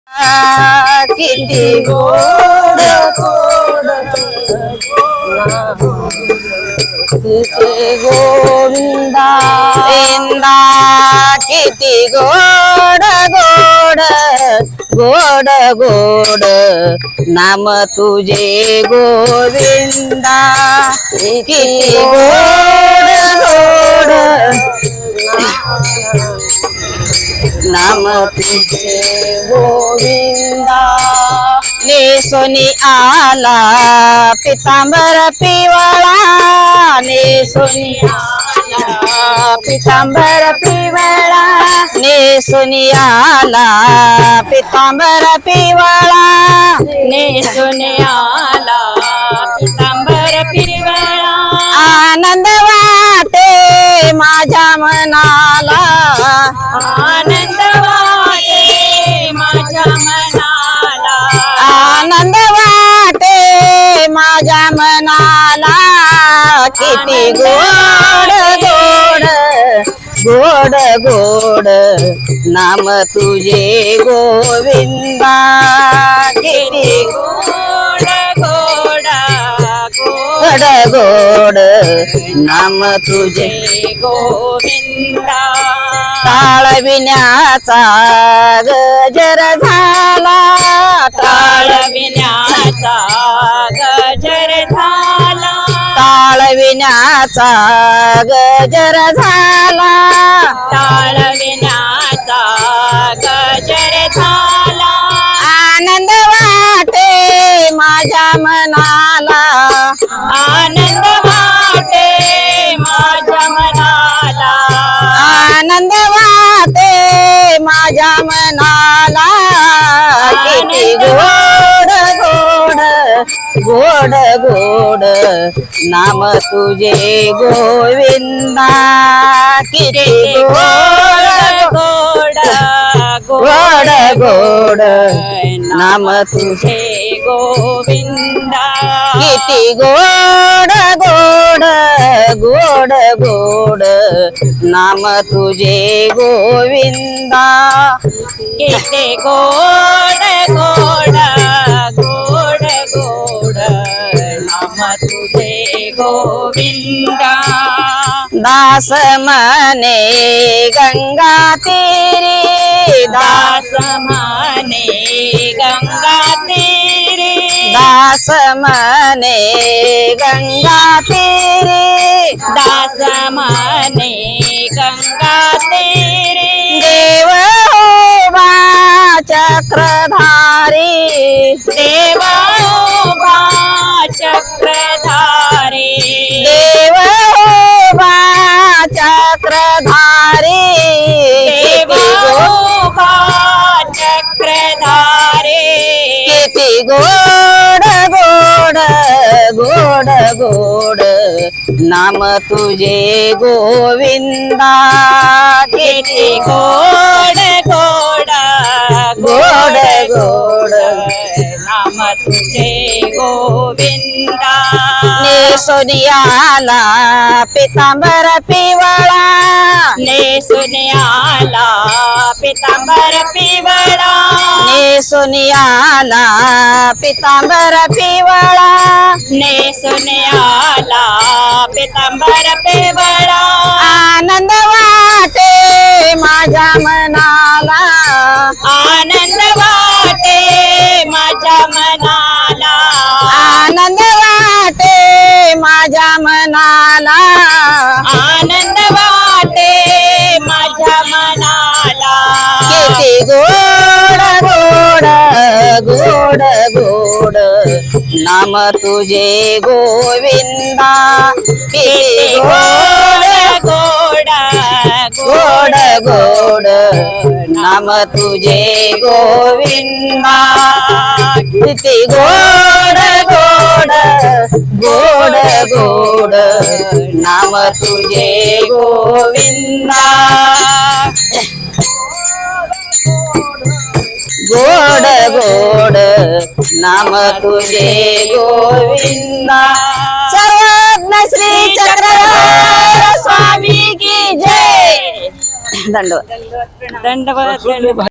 किती गोड गोड तुझे गोविंदा गोविंदा किती गोड गोड गोड गोड नाम तुझे गोविंदा किती गोड गोड नाम तुझे गोविंदा नेसोनी आला पितांबर पिवळा नेसोनी आला पितांबर पिवळा नेसोनी आला पितांबर पिवळा नेसोनी आला पितांबर पिवळा आनंद वाटे माझ्या मनाला आनंद वाटे माझ्या मनाला आनंद वाटे माझ्या मनाला किती गोड गोड गोड गोड नाम तुझे गोविंदा किती गोड गोड गोड गोड नाम तुझे गोविंदा टाळविण्याचा गजर झाला टाळविण्याचा गजर झाला टाळविण्याचा गजर झाला टाळविण्याचा गजर झाला आनंद वाटे माझ्या मनाला आनंद वाटे माझ्या मनाला आनंद वाटे माझ्या मनाला किती गोड गोड गोड गोड नाम तुझे गोविंदा किती गोड गोड गोड गोड नाम तुझे गोविंदा किती गोड गोड गोड गोड नाम तुझे गोविंदा किती गोड गोड गोड गोड नाम तुझे गोविंदा दास मने गंगा तेरी दास मने गंगा तेरी दास मने गंगा तेरी दास मने गंगा तेरी देव होबा चक्रधारी देव होबा चक्रधारी देव होबा चक्रधारी देव होबा चक्रधारी किती गोड गोड गोड गोड नाम तुझे गोविंदा किती गोड गोड गोड गोड नाम तुझे गोविंदा नेसोनी आला पितांबर पिवळा नेसोनी आला पितांबर पिवळा नेसोनी आला पितांबर पिवळा नेसोनी आला पितांबर पिवळा आनंद वाटे माझ्या मनाला आनंद वाटे माझ्या मनाला आनंद वाटे माझ्या मनाला आनंद वाटे माझ्या मनाला किती गोड गोड गोड गोड नाम तुझे गोविंदा किती गोड गोड गोड गोड नाम तुझे गोविंदा किती गोड गोड गोड गोड नाम तुझे गोविंदा गोड गोड नाम तुझे गोविंदा सर्वज्ञ श्री चक्रधर स्वामी की जय दंडवत दंडवत